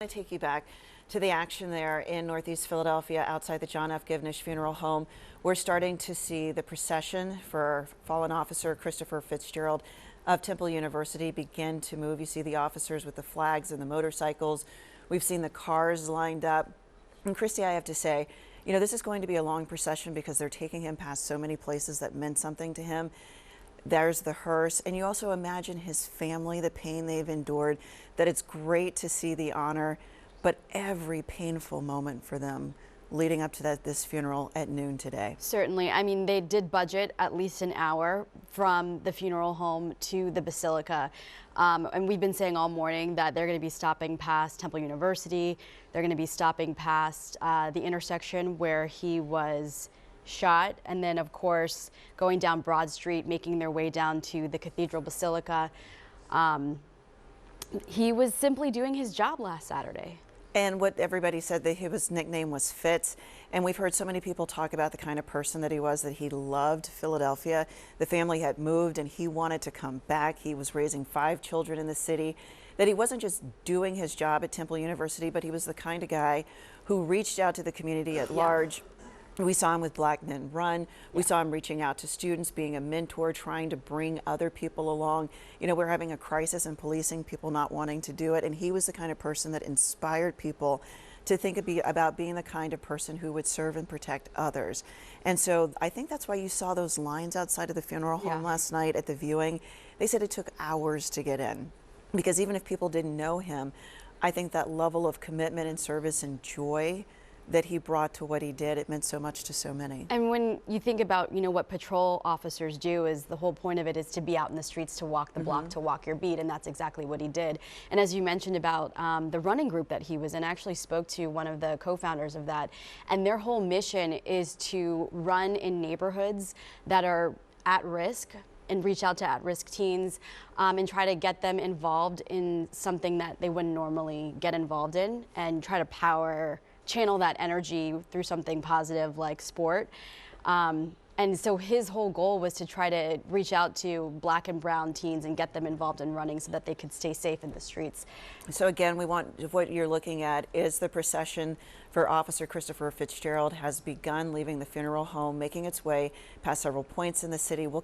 I take you back to the action there in Northeast Philadelphia outside the John F. Givnish Funeral Home. We're starting to see the procession for fallen officer Christopher Fitzgerald of Temple University begin to move. You see the officers with the flags and the motorcycles. We've seen the cars lined up. And Christy, I have to say, you know, this is going to be a long procession because they're taking him past so many places that meant something to him. There's the hearse, and you also imagine his family, the pain they've endured, that it's great to see the honor, but every painful moment for them leading up to this funeral at noon today. Certainly. I mean, they did budget at least an hour from the funeral home to the Basilica. And we've been saying all morning that they're going to be stopping past Temple University. They're going to be stopping past the intersection where he was shot, and then of course going down Broad Street, making their way down to the Cathedral Basilica. He was simply doing his job last Saturday. And what everybody said, that his nickname was Fitz. And we've heard so many people talk about the kind of person that he was, that he loved Philadelphia. The family had moved and he wanted to come back. He was raising 5 children in the city. That he wasn't just doing his job at Temple University, but he was the kind of guy who reached out to the community at large. We saw him with Black Men Run. We saw him reaching out to students, being a mentor, trying to bring other people along. You know, we're having a crisis in policing, people not wanting to do it. And he was the kind of person that inspired people to think about being the kind of person who would serve and protect others. And so I think that's why you saw those lines outside of the funeral home last night at the viewing. They said it took hours to get in, because even if people didn't know him, I think that level of commitment and service and joy that he brought to what he did, it meant so much to so many. And when you think about, you know, what patrol officers do, is the whole point of it is to be out in the streets, to walk the block, to walk your beat, and that's exactly what he did. And as you mentioned about the running group that he was in, I actually spoke to one of the co-founders of that, and their whole mission is to run in neighborhoods that are at risk and reach out to at-risk teens and try to get them involved in something that they wouldn't normally get involved in, and try to channel that energy through something positive like sport. And so his whole goal was to try to reach out to Black and brown teens and get them involved in running so that they could stay safe in the streets. So again, what you're looking at is the procession for Officer Christopher Fitzgerald has begun leaving the funeral home, making its way past several points in the city. We'll